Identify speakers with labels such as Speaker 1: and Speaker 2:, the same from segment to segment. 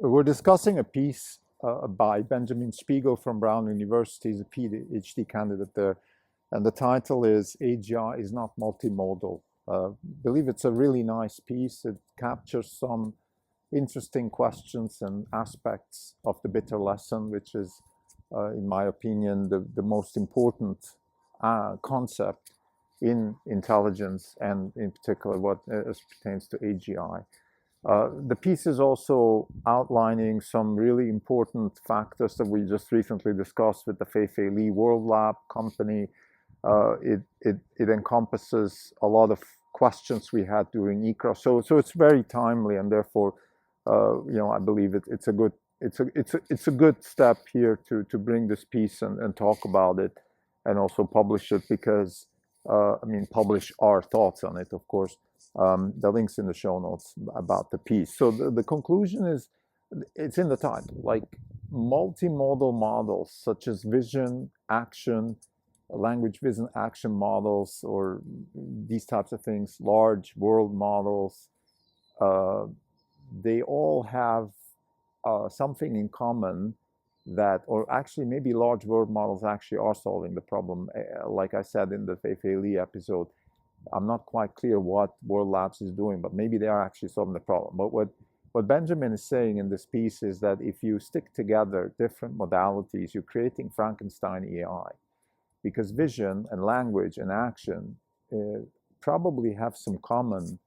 Speaker 1: We're discussing a piece by Benjamin Spiegel from Brown University. He's a PhD candidate there. And the title is AGI is not multimodal. I believe it's a really nice piece. It captures some interesting questions and aspects of the bitter lesson, which is, in my opinion, the most important concept in intelligence, and in particular what pertains to AGI. The piece is also outlining some really important factors that we just recently discussed with the Fei-Fei Li World Lab company. It encompasses a lot of questions we had during ICRA, so it's very timely, and therefore, I believe it's a good step here to bring this piece and talk about it, and also publish it because publish our thoughts on it, of course. The links in the show notes about the piece. So the conclusion is, it's in the title, like multimodal models such as vision, action, language, vision, action models, or these types of things, large world models, they all have something in common that, or actually maybe large world models actually are solving the problem. Like I said in the Fei-Fei Li episode, I'm not quite clear what World Labs is doing, but maybe they are actually solving the problem. But what Benjamin is saying in this piece is that if you stick together different modalities, you're creating Frankenstein AI, because vision and language and action probably have some common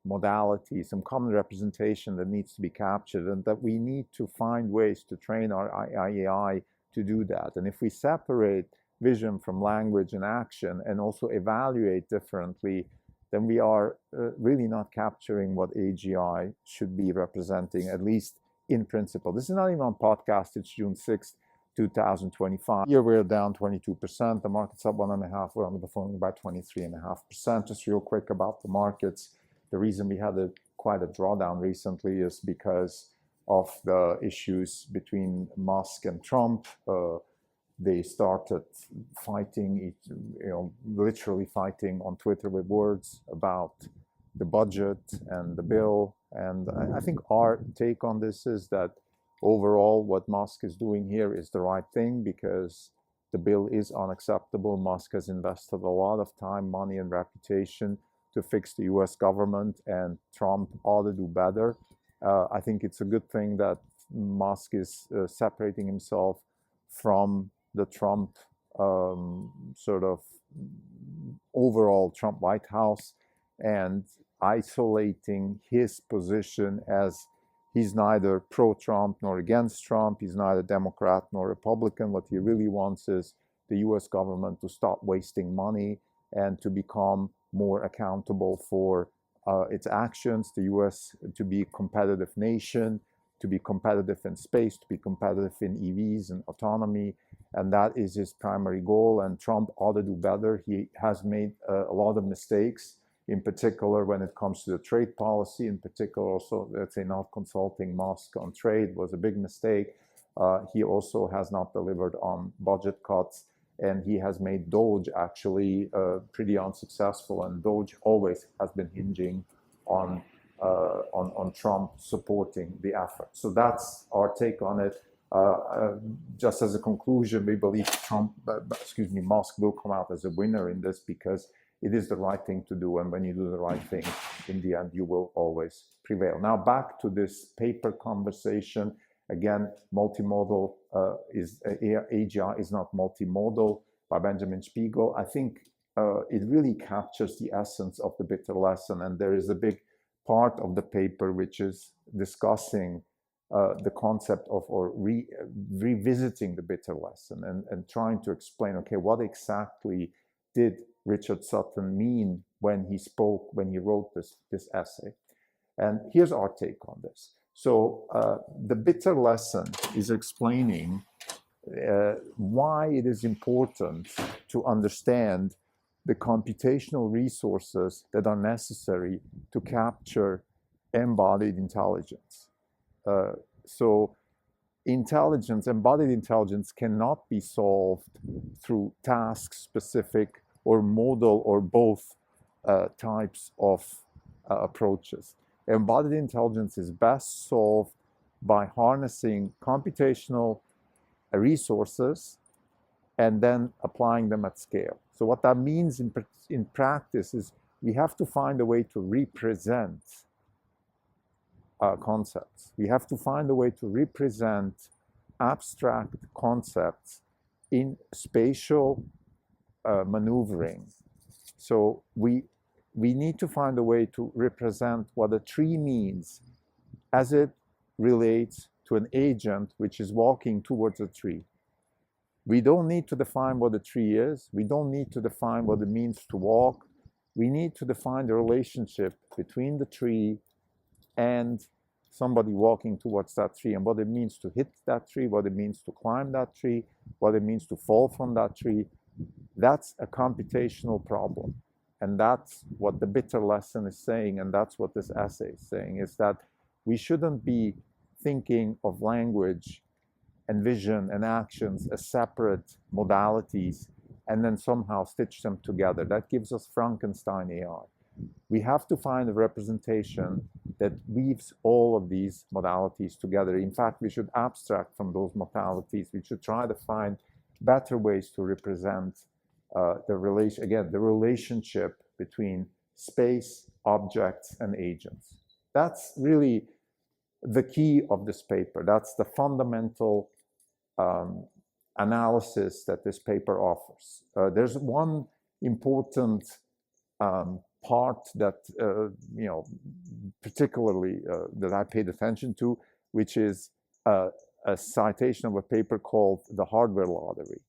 Speaker 1: modality, some common representation that needs to be captured, and that we need to find ways to train our AI to do that. And if we separate vision from language and action and also evaluate differently, then we are really not capturing what AGI should be representing, at least in principle. This is not even on podcast, it's June 6th, 2025. Here we're down 22%, the market's up 1.5%, we're underperforming by 23.5%. Just real quick about the markets. The reason we had quite a drawdown recently is because of the issues between Musk and Trump. They started fighting, literally fighting on Twitter with words about the budget and the bill. And I think our take on this is that overall what Musk is doing here is the right thing, because the bill is unacceptable. Musk has invested a lot of time, money, and reputation to fix the US government, and Trump ought to do better. I think it's a good thing that Musk is separating himself from the Trump sort of overall Trump White House, and isolating his position as he's neither pro-Trump nor against Trump. He's neither Democrat nor Republican. What he really wants is the US government to stop wasting money and to become more accountable for its actions, the US to be a competitive nation, to be competitive in space, to be competitive in EVs and autonomy. And that is his primary goal. And Trump ought to do better. He has made a lot of mistakes, in particular when it comes to the trade policy. In particular, also, let's say, not consulting Musk on trade was a big mistake. He also has not delivered on budget cuts. And he has made Doge actually pretty unsuccessful, and Doge always has been hinging on Trump supporting the effort. So that's our take on it. Just as a conclusion, we believe Musk will come out as a winner in this, because it is the right thing to do, and when you do the right thing, in the end, you will always prevail. Now back to this paper conversation. Again, multimodal AGI is not multimodal, by Benjamin Spiegel. I think it really captures the essence of the bitter lesson, and there is a big part of the paper which is discussing the concept of revisiting the bitter lesson and trying to explain, okay, what exactly did Richard Sutton mean when he spoke, when he wrote this essay? And here's our take on this. So the bitter lesson is explaining why it is important to understand the computational resources that are necessary to capture embodied intelligence. So embodied intelligence cannot be solved through task-specific or modal or both types of approaches. Embodied intelligence is best solved by harnessing computational resources and then applying them at scale. So what that means in practice is we have to find a way to represent concepts. We have to find a way to represent abstract concepts in spatial maneuvering. So we need to find a way to represent what a tree means as it relates to an agent which is walking towards a tree. We don't need to define what a tree is. We don't need to define what it means to walk. We need to define the relationship between the tree and somebody walking towards that tree, and what it means to hit that tree, what it means to climb that tree, what it means to fall from that tree. That's a computational problem. And that's what the bitter lesson is saying, and that's what this essay is saying, is that we shouldn't be thinking of language and vision and actions as separate modalities and then somehow stitch them together. That gives us Frankenstein AI. We have to find a representation that weaves all of these modalities together. In fact, we should abstract from those modalities. We should try to find better ways to represent the relationship between space, objects, and agents. That's really the key of this paper. That's the fundamental analysis that this paper offers. There's one important part that particularly that I paid attention to, which is a citation of a paper called the hardware lottery.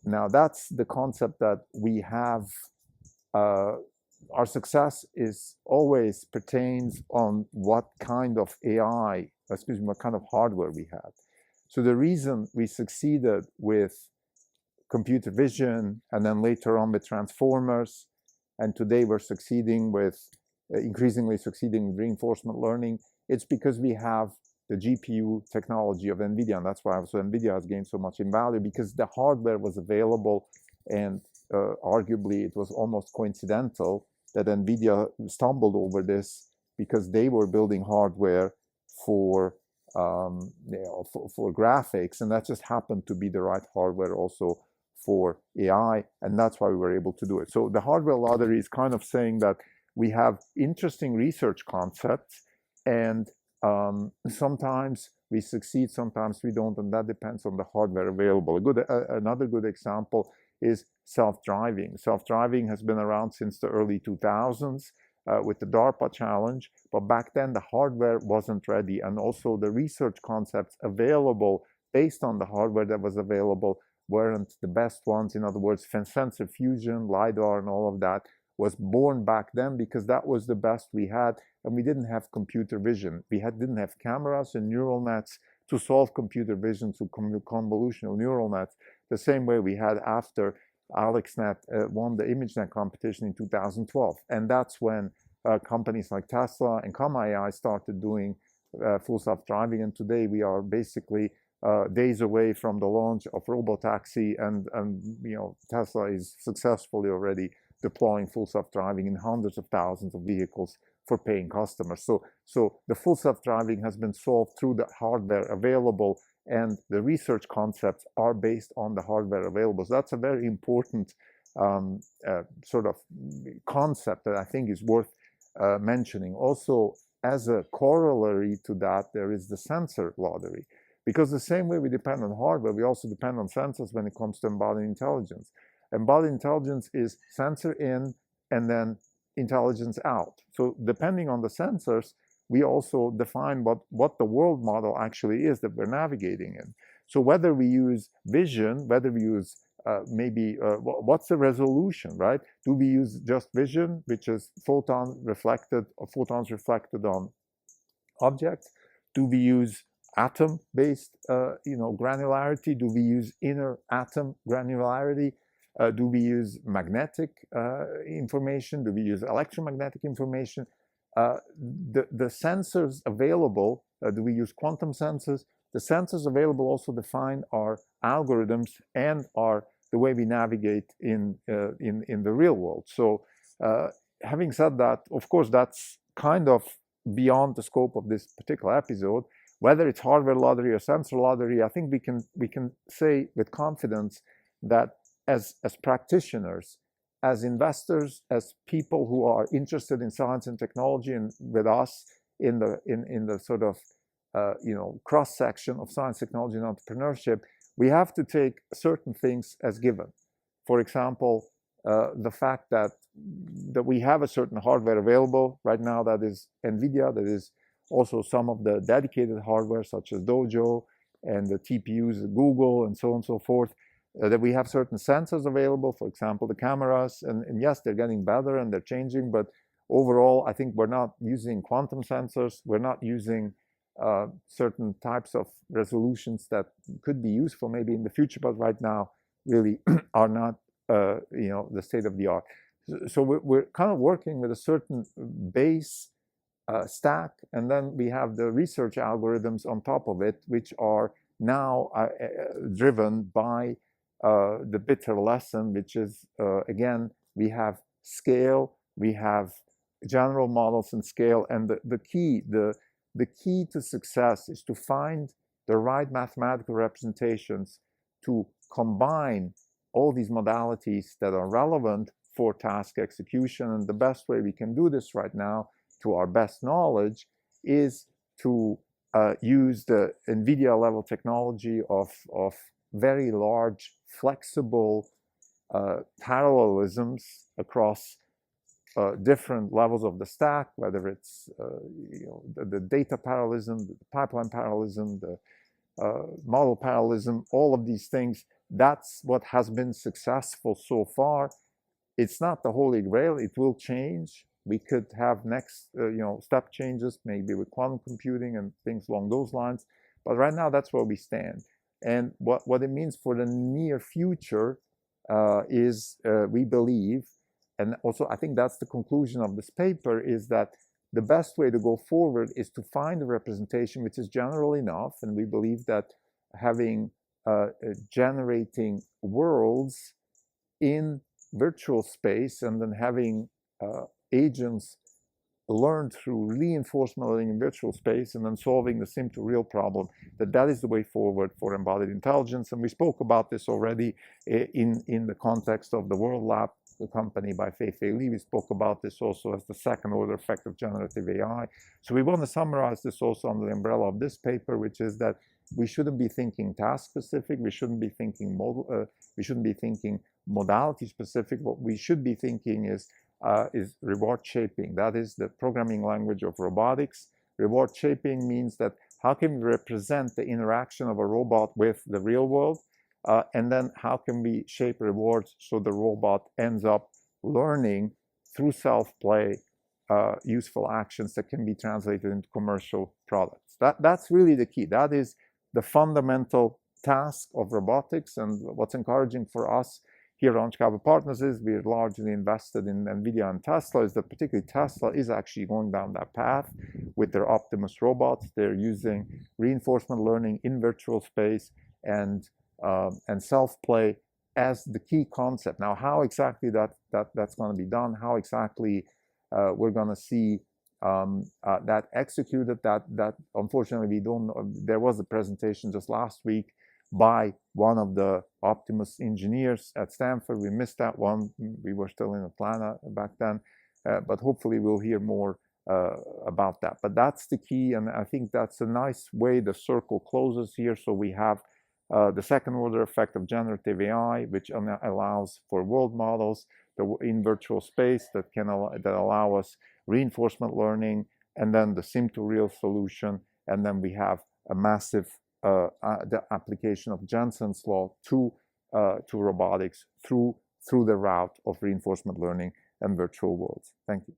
Speaker 1: Now that's the concept that we have. Our success is always pertains on what kind of what kind of hardware we have. So the reason we succeeded with computer vision and then later on with transformers, and today we're succeeding with, increasingly succeeding with reinforcement learning, it's because we have the GPU technology of NVIDIA, and that's why also NVIDIA has gained so much in value, because the hardware was available, and arguably it was almost coincidental that NVIDIA stumbled over this because they were building hardware for graphics, and that just happened to be the right hardware also for AI, and that's why we were able to do it. So the hardware lottery is kind of saying that we have interesting research concepts, and sometimes we succeed, sometimes we don't, and that depends on the hardware available. Another good example is self-driving. Self-driving has been around since the early 2000s with the DARPA challenge, but back then the hardware wasn't ready, and also the research concepts available based on the hardware that was available weren't the best ones. In other words, sensor fusion, LiDAR, and all of that was born back then because that was the best we had, and we didn't have computer vision. We didn't have cameras and neural nets to solve computer vision through convolutional neural nets, the same way we had after AlexNet won the ImageNet competition in 2012. And that's when companies like Tesla and AI started doing full self-driving, and today we are basically days away from the launch of Robotaxi, and Tesla is successfully already deploying full self-driving in hundreds of thousands of vehicles for paying customers. So the full self-driving has been solved through the hardware available, and the research concepts are based on the hardware available. So that's a very important sort of concept that I think is worth mentioning. Also, as a corollary to that, there is the sensor lottery. Because the same way we depend on hardware, we also depend on sensors when it comes to embodied intelligence. Embodied intelligence is sensor in and then intelligence out. So depending on the sensors, we also define what the world model actually is that we're navigating in. So whether we use vision, whether we use what's the resolution, right? Do we use just vision, which is photons reflected on objects? Do we use atom-based granularity? Do we use inner atom granularity? Do we use magnetic information? Do we use electromagnetic information? The sensors available, do we use quantum sensors? The sensors available also define our algorithms and the way we navigate in the real world. So having said that, of course, that's kind of beyond the scope of this particular episode. whether it's hardware lottery or sensor lottery, I think we can say with confidence that as practitioners, as investors, as people who are interested in science and technology, and with us in the sort of cross section of science, technology, and entrepreneurship, we have to take certain things as given. For example, the fact that we have a certain hardware available right now, that is NVIDIA, that is also some of the dedicated hardware such as Dojo and the TPUs at Google and so on and so forth, that we have certain sensors available, for example, the cameras, and yes, they're getting better and they're changing, but overall, I think we're not using quantum sensors, we're not using certain types of resolutions that could be useful maybe in the future, but right now really are not the state of the art. So we're kind of working with a certain base stack, and then we have the research algorithms on top of it, which are now driven by the bitter lesson, which is again, we have scale, we have general models and scale, and the key to success is to find the right mathematical representations to combine all these modalities that are relevant for task execution. And the best way we can do this right now, to our best knowledge, is to use the NVIDIA level technology of very large, flexible parallelisms across different levels of the stack, whether it's the data parallelism, the pipeline parallelism, the model parallelism, all of these things. That's what has been successful so far. It's not the holy grail. It will change. We could have next step changes, maybe with quantum computing and things along those lines. But right now, that's where we stand. And what it means for the near future is we believe, and also I think that's the conclusion of this paper, is that the best way to go forward is to find a representation which is general enough. And we believe that having generating worlds in virtual space and then having agents learned through reinforcement learning in virtual space and then solving the sim to real problem, that is the way forward for embodied intelligence. And we spoke about this already in the context of the World Lab, the company by Fei-Fei Li. We spoke about this also as the second order effect of generative AI. So we want to summarize this also under the umbrella of this paper, which is that we shouldn't be thinking task specific, we shouldn't be thinking modality specific. What we should be thinking is reward shaping. That is the programming language of robotics. Reward shaping means that how can we represent the interaction of a robot with the real world, and then how can we shape rewards so the robot ends up learning through self-play useful actions that can be translated into commercial products. That's really the key. That is the fundamental task of robotics. And what's encouraging for us here at Capital Partners is we're largely invested in NVIDIA and Tesla, is that particularly Tesla is actually going down that path with their Optimus robots. They're using reinforcement learning in virtual space and self-play as the key concept. Now, how exactly that's going to be done, how exactly we're going to see that executed, that unfortunately we don't know. There was a presentation just last week by one of the Optimus engineers at Stanford. We missed that one. We were still in Atlanta back then, but hopefully we'll hear more about that. But that's the key, and I think that's a nice way the circle closes here. So we have the second order effect of generative AI, which allows for world models in virtual space that allow us reinforcement learning, and then the sim to real solution, and then we have a massive the application of Jensen's law to robotics through the route of reinforcement learning and virtual worlds. Thank you.